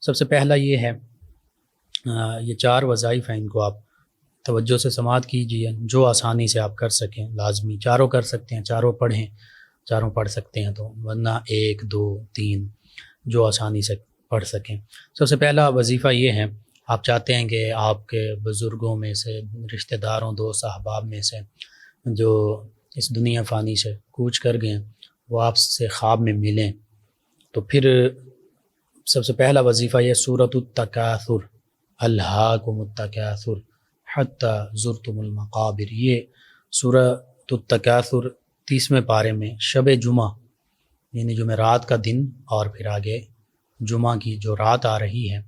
سب سے پہلا یہ ہے، یہ 4 وظائف ہیں، ان کو آپ توجہ سے سماعت کیجیے، جو آسانی سے آپ کر سکیں، لازمی چاروں کر سکتے ہیں، چاروں پڑھیں، چاروں پڑھ سکتے ہیں تو، ورنہ 1 2 3 جو آسانی سے پڑھ سکیں۔ سب سے پہلا وظیفہ یہ ہے، آپ چاہتے ہیں کہ آپ کے بزرگوں میں سے، رشتہ داروں، دوست احباب میں سے جو اس دنیا فانی سے کوچ کر گئے وہ آپ سے خواب میں ملیں، تو پھر سب سے پہلا وظیفہ یہ سورۃ التکاثر، الہاکم التکاثر حتی زرتم المقابر، یہ سورۃ التکاثر 30ویں پارے میں شب جمعہ یعنی جمعرات کا دن اور پھر آگے جمعہ کی جو رات آ رہی ہے،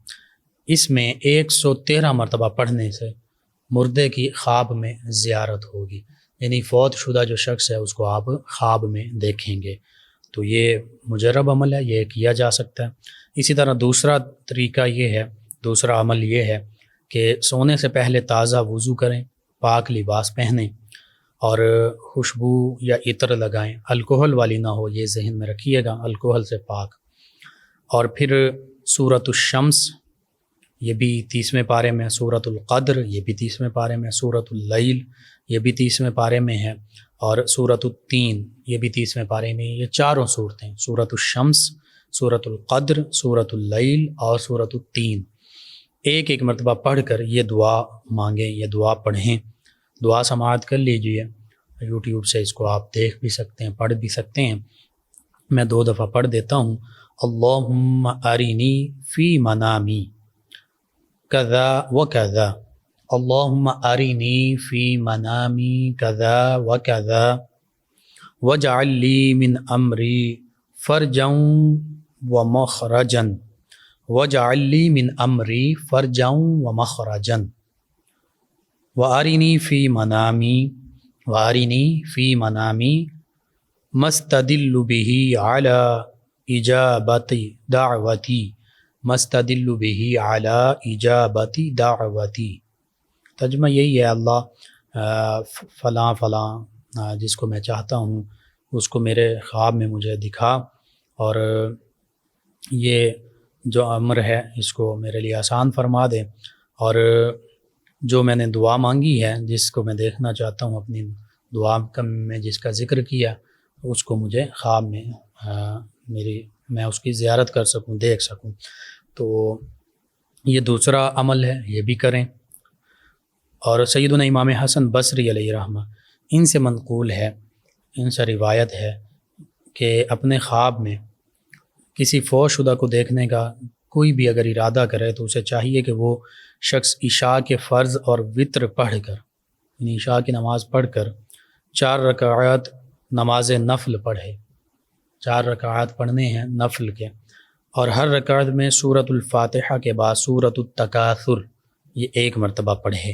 اس میں 113 مرتبہ پڑھنے سے مردے کی خواب میں زیارت ہوگی، یعنی فوت شدہ جو شخص ہے اس کو آپ خواب میں دیکھیں گے، تو یہ مجرب عمل ہے، یہ کیا جا سکتا ہے۔ اسی طرح دوسرا طریقہ یہ ہے، دوسرا عمل یہ ہے کہ سونے سے پہلے تازہ وضو کریں، پاک لباس پہنیں اور خوشبو یا عطر لگائیں، الکحل والی نہ ہو، یہ ذہن میں رکھیے گا، الکحل سے پاک۔ اور پھر سورۃ الشمس، یہ بھی 30ویں پارے میں، سورۃ القدر، یہ بھی 30ویں پارے میں، سورۃ اللیل، یہ بھی 30ویں پارے میں ہے، اور سورۃ التین، یہ بھی 30ویں پارے میں۔ یہ چاروں صورتیں، سورۃ الشمس، سورۃ القدر، سورۃ اللیل اور سورۃ التین، ایک ایک مرتبہ پڑھ کر یہ دعا مانگیں، یہ دعا پڑھیں، دعا سماعت کر لیجئے، یوٹیوب سے اس کو آپ دیکھ بھی سکتے ہیں، پڑھ بھی سکتے ہیں۔ میں 2 دفعہ پڑھ دیتا ہوں۔ اللہم ارینی فی منامی کذا و کذا، اللہم ارینی فی منامی کذا و کذا واجعل لی من امری فرجا و مخرجا، واجعل لی من امری فرجا و مخرجا، وارینی فی منامی، وارینی فی منامی مستدل به علی اجابت دعوتی، مستدل به علی اجابت دعوتی۔ ترجمہ یہی ہے، اللہ فلاں فلاں جس کو میں چاہتا ہوں اس کو میرے خواب میں مجھے دکھا، اور یہ جو امر ہے اس کو میرے لیے آسان فرما دے، اور جو میں نے دعا مانگی ہے، جس کو میں دیکھنا چاہتا ہوں، اپنی دعا میں جس کا ذکر کیا، اس کو مجھے خواب میں میں اس کی زیارت کر سکوں، دیکھ سکوں۔ تو یہ دوسرا عمل ہے، یہ بھی کریں۔ اور سیدنا امام حسن بصری علیہ رحمہ، ان سے منقول ہے، ان سے روایت ہے کہ اپنے خواب میں کسی فوت شدہ کو دیکھنے کا کوئی بھی اگر ارادہ کرے تو اسے چاہیے کہ وہ شخص عشاء کے فرض اور وتر پڑھ کر، یعنی عشاء کی نماز پڑھ کر 4 رکعات نماز نفل پڑھے، 4 رکعات پڑھنے ہیں نفل کے، اور ہر رکعت میں سورۃ الفاتحہ کے بعد سورۃ التکاثر یہ 1 مرتبہ پڑھے،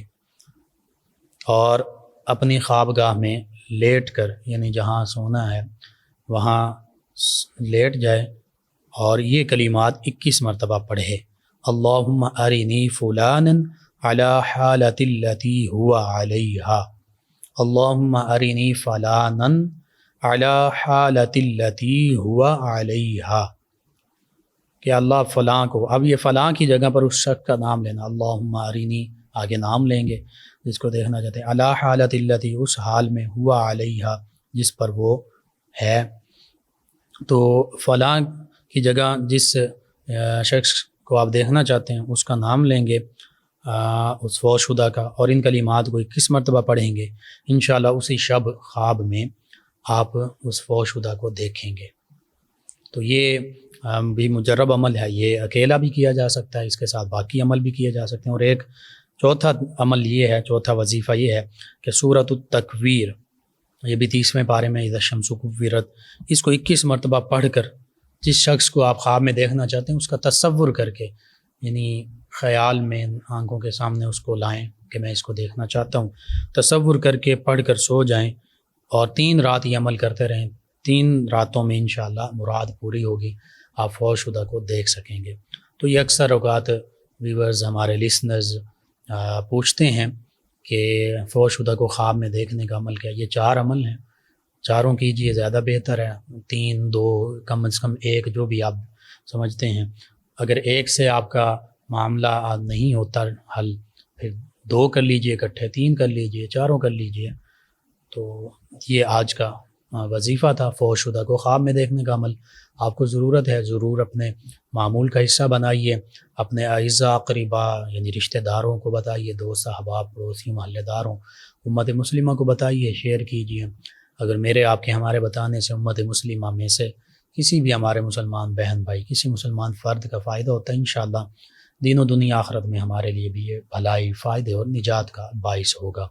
اور اپنی خوابگاہ میں لیٹ کر، یعنی جہاں سونا ہے وہاں لیٹ جائے اور یہ کلمات 21 مرتبہ پڑھے۔ اللہم ارینی فلانا علی حالت التی هو علیہا، اللہم ارینی فلانا علی حالت التی هو علیہا، کہ اللہ فلاں کو، اب یہ فلاں کی جگہ پر اس شخص کا نام لینا، اللہم ارینی آگے نام لیں گے جس کو دیکھنا چاہتے ہیں، علی حالت التی، اس حال میں، ہوا علیہا جس پر وہ ہے، تو فلاں کی جگہ جس شخص کو آپ دیکھنا چاہتے ہیں اس کا نام لیں گے، اس فوت شدہ کا، اور ان کلمات کو 21 مرتبہ پڑھیں گے، انشاءاللہ اسی شب خواب میں آپ اس فوت شدہ کو دیکھیں گے۔ تو یہ بھی مجرب عمل ہے، یہ اکیلا بھی کیا جا سکتا ہے، اس کے ساتھ باقی عمل بھی کیے جا سکتے ہیں۔ اور ایک چوتھا عمل یہ ہے، چوتھا وظیفہ یہ ہے کہ سورۃ التکویر، یہ بھی 30ویں پارے میں، اذا الشمس کورت، اس کو 21 مرتبہ پڑھ کر جس شخص کو آپ خواب میں دیکھنا چاہتے ہیں اس کا تصور کر کے، یعنی خیال میں آنکھوں کے سامنے اس کو لائیں کہ میں اس کو دیکھنا چاہتا ہوں، تصور کر کے پڑھ کر سو جائیں، اور 3 رات یہ عمل کرتے رہیں، 3 راتوں میں انشاءاللہ مراد پوری ہوگی، آپ فوت شدہ کو دیکھ سکیں گے۔ تو یہ اکثر اوقات ویورز، ہمارے لسنرز پوچھتے ہیں کہ فوت شدہ کو خواب میں دیکھنے کا عمل کیا؟ یہ 4 عمل ہیں، چاروں کیجئے، زیادہ بہتر ہے، 3 2 کم از کم 1 جو بھی آپ سمجھتے ہیں، اگر ایک سے آپ کا معاملہ نہیں ہوتا حل، پھر 2 کر لیجئے اکٹھے، 3 کر لیجئے، 4 کر لیجئے۔ تو یہ آج کا وظیفہ تھا فوت شدہ کو خواب میں دیکھنے کا عمل۔ آپ کو ضرورت ہے، ضرور اپنے معمول کا حصہ بنائیے، اپنے اعزاء اقربا یعنی رشتہ داروں کو بتائیے، دوست احباب پڑوسی محلہ داروں، امت مسلمہ کو بتائیے، شیئر کیجیے۔ اگر میرے آپ کے ہمارے بتانے سے امت مسلمہ میں سے کسی بھی ہمارے مسلمان بہن بھائی، کسی مسلمان فرد کا فائدہ ہوتا ہے، انشاءاللہ دین و دنیا آخرت میں ہمارے لیے بھی یہ بھلائی، فائدے اور نجات کا باعث ہوگا۔